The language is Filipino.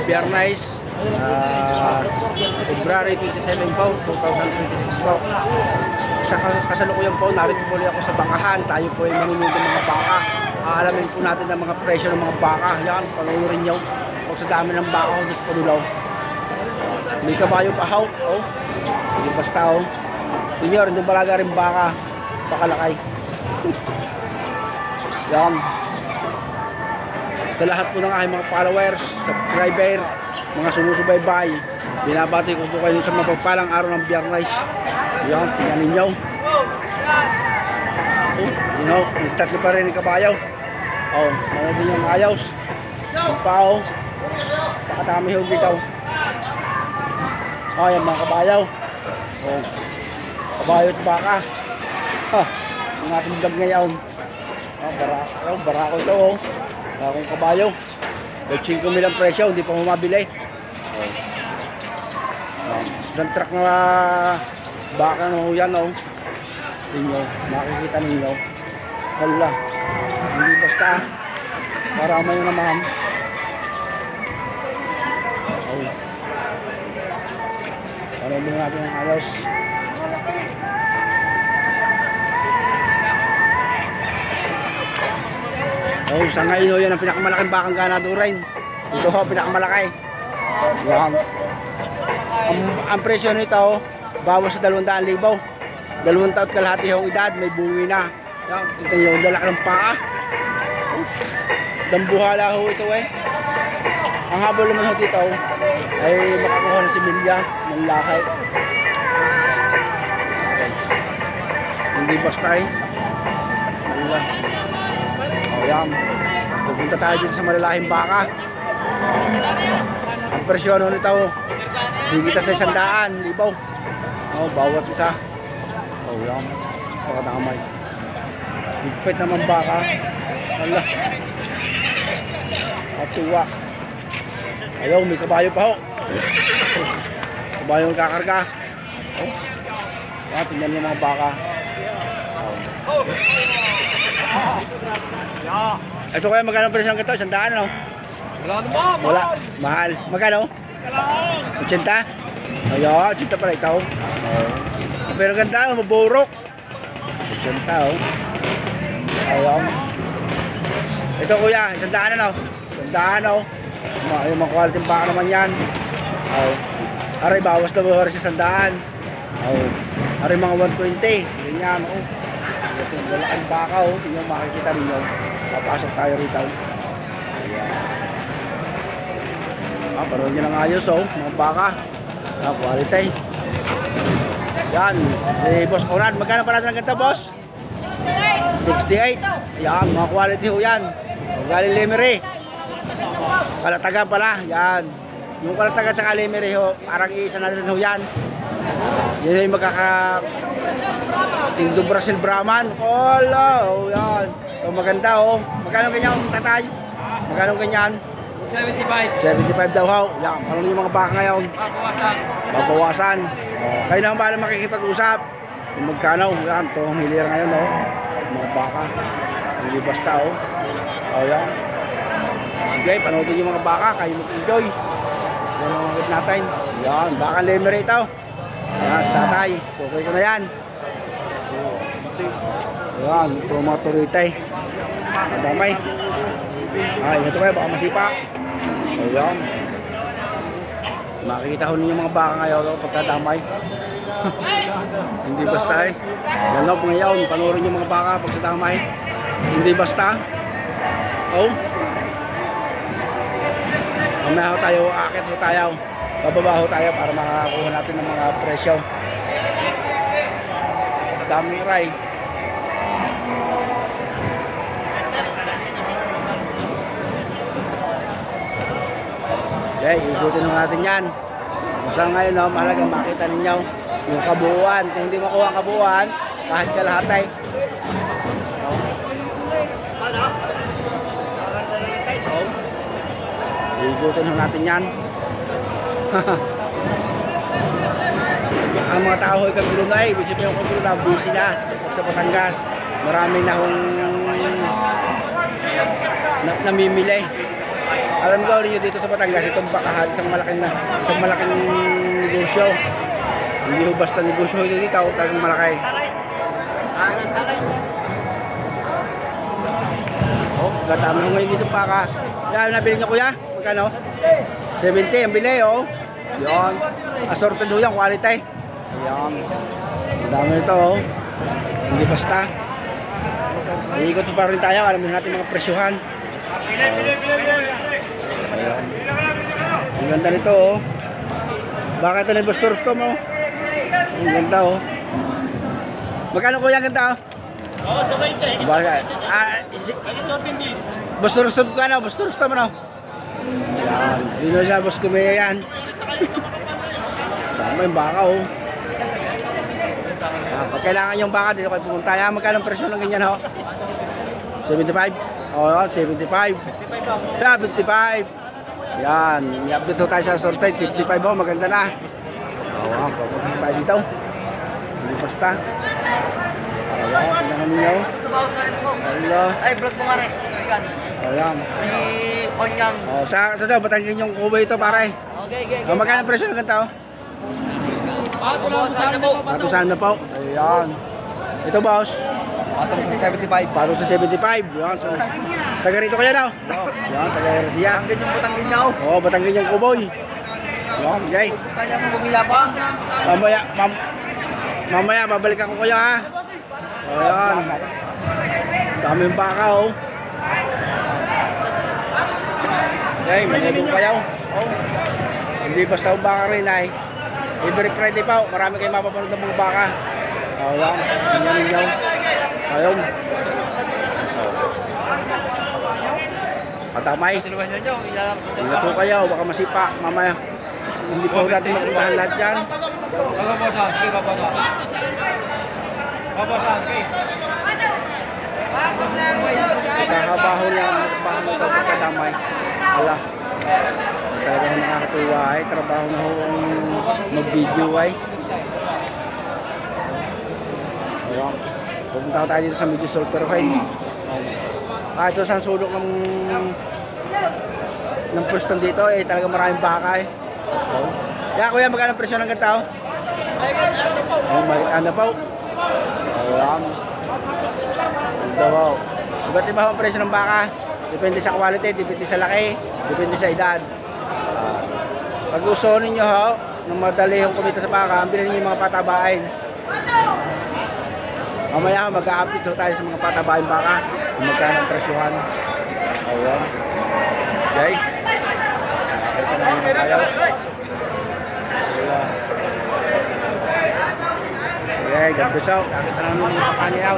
Biyernes, February 27 po, 2026 po. Sa kasalukuyan po, narito po ako sa bakahan. Tayo po ay manunod ng mga baka. Aalamin po natin ang mga presyo ng mga baka. Yan, panunurin nyo. Kung sa dami ng baka, doon sa panulaw. May kabayo pa haw. Oh. Hindi basta oh. Senyor, hindi balaga rin baka. Pakalakay. Yan. Sa lahat po ng aking mga followers, subscriber, mga sumusubaybay, binabati ko po kayo sa mapagpalang araw ng Biyernes. Yan, tingnan ninyo. Oh, nagtatlo pa rin yung kabayaw. Oh, mga din yung ayos. Yung pao. Pakatami yung dito. Oh, yan mga kabayaw. Oh, kabayaw at baka. Ha, yung ating vlog ngayon. Oh, barako ito oh. Bakong kabayo. 5 milang presyo, hindi pa mabili. Isang truck na baka no, yan o. Inyo, makikita ninyo. Hala, hindi basta. Maramay na naman. Ano mo natin ang ayos. Oh, sa ngayon yan ang pinakamalaking bakang ganado rin. Ito ho, pinakamalaki. Yan. Ang presyo nito, bawas sa 200,000. 2 taon kalahati yung edad, may bungi na. Yan, ito yung lalaki ng paa. Dambuhala ho ito eh. Ang habol naman ho dito ay makakuha na si Milya ng lakay. Hindi basta eh. Allah. Ayan, pupunta tayo dito sa malalaking baka. Ang presyo nito, higit sa 100,000. Oh, bawat isa. Oh, yan. Pakadamay. Higpit naman baka. Hala. Atuwa. Ayaw, may kabayo pa ho. Kabayo ang kakarga. Oh. Tingnan niyo mga baka. Oh. Ito kaya magkano presyo ng ito? 100 no? Wala naman, wala. Mahal. Magkano? 80? Ayan, 80 pala ito. Pero ganda, maburok. 80 oh. Ayan. Ito kuya, 100 ano? 100 no? Yung mga quality baka naman yan. Aray, bawas na bawas sa 100. Aray, mga 120. Ganyan oh. Ito yung lalaking baka oh. Ito yung makikita ninyo. Papasok tayo rito. Ayan. Paroon nyo ng ayos oh. Mga baka. Quality. Yan. Si Boss Oran. Magkano pala ng ganda boss? 68. Yan. Mga quality ho yan. Galing Lemery. Kalatagan pala. Yan. Yung kalatagan sa Lemery ho. Parang isa na rin ho yan. Yan yung Indo Brazil Brahman. Oh, yan. So maganda oh. Magkano ganyan tatay? Magkano ganyan? 75. 75 daw ho. Yan. Ano yung mga baka ngayon? Babawasan. Kayo na ang bahala makikipag-usap. Yung magkano. Yan. Ito ang hilira ngayon oh. Mga baka. Hindi basta oh. Oh yan. Sige, panoodin yung mga baka. Kayo mag-enjoy. Yan ang mga natin. Yan. Baka Lemery ito. Yan. Sa tatay. So okay ko na yan. Ayan, ito mga turitay. Madamay. Ay, ito kayo, baka masipa. Ayan. Makikita ko ninyo mga baka ngayon pagkadamay. Hindi basta eh. Yan lang po ngayon, panoorin yung mga baka pagkadamay. Hindi basta. Oh. Mamaya ho tayo, akit ho tayo. Bababa ho tayo para makakuha natin ng mga presyo. Daming ray. Okay, ikutin natin yan. Sa ngayon, no, mahalaga makita ninyo yung kabuuan. Kung hindi makuha ang kabuuan, kahit kalahatay. Ikutin natin yan. Ang mga tao ay kagulo na eh. Bisip yung kagulo na, busy na. Sa Batangas, marami na hong namimili. Alam ko ninyo dito sa Batangas, itong bakahan, isang malaking negosyo. Hindi ho basta negosyo dito, talagang malaki. Oh, gatama ho ngayon dito baka. Yan, nabili niyo kuya? Magkano? 70 ang bili, oh. Yan. Assorted ho yan, quality. Yan. Ang dami nito, oh. Hindi basta. Iikot pa rin tayo, alam natin mga presyuhan. Ayan. Ang ganda nito, oh. Baka ito na yung Busto mo. Ang ganda, oh. Magkano kuya ang ganda, oh? Oo, sabay ka. Busto ka na, Busto mo na. Yan. Dino siya, boss kumaya yan. Tama yung baka, oh. Pag kailangan yung baka, dito kayo pumunta. Yan, magkano ang presyo ng ganyan, oh? 75? Oo, 75. Sa 55. Yan, i-update ho tayo sa sorted. 55 ho, maganda na. Oo, 55 dito. Hindi basta. Ayan, tingnan ninyo. Sa bawas ka rin po. Hello. Ay, vlog mo nga rin. Ayan. Ayan. Si Onyang. Oh, sa ito daw, Batangas yung kubo ito, pare. Okay. Magkano ang presyo ng ganito? Bawasan na po. Patusan na po. Ayan. Ito, boss. Patong sa 75. Pato sa 75. Yan. So, taga rito kaya daw? Oo. Yan, taga Garcia. Hanggang yung Batanggin niya, oh. Oo, Batangas yung kuboy. Yan, jay. Gusto niya mo bumilapang. Mamaya, babalikan ko kayo, ha? Ayan. Daming baka, oh. Jay, manulong kayo. Oh. Hindi basta ang baka rin, ay. Every Friday pa, marami kayong mapapanood ng mga baka. Ayan, tingnan ninyo. Ayun. Katamay. Tulungan niyo nyo. Ingat po kayo, baka masipa mamaya. Hindi po natin makuntahan lahat yan. Babawasan, sige, babawasan. Babawasan, sige. Nakabaho lang, nakabaho ito pagkadamay. Ala. Talagang nakakatuwa ay. Trabaho na ho ang mag-video ay. Ayan. Pupunta tayo dito sa Medyo Sultero-Head. Ito sa sulok ng pwesto dito eh. Talagang maraming baka eh. Kaya kuya, magkano ang presyo ng gantao? Maliit na po. Ayan. Ito po. Iba't iba ang presyo ng baka. Depende sa quality, depende sa laki, depende sa edad. Pag gusto ninyo ho, nang madali yung kumita sa baka, bilhin ninyo yung mga patabain. Mamaya mag-a-update tayo sa mga patabain baka kung magkano ang presyuhan. Ayan. Guys. Ito na yung tayo. Okay, gampisaw. Nakita namin yung mga kanyaw.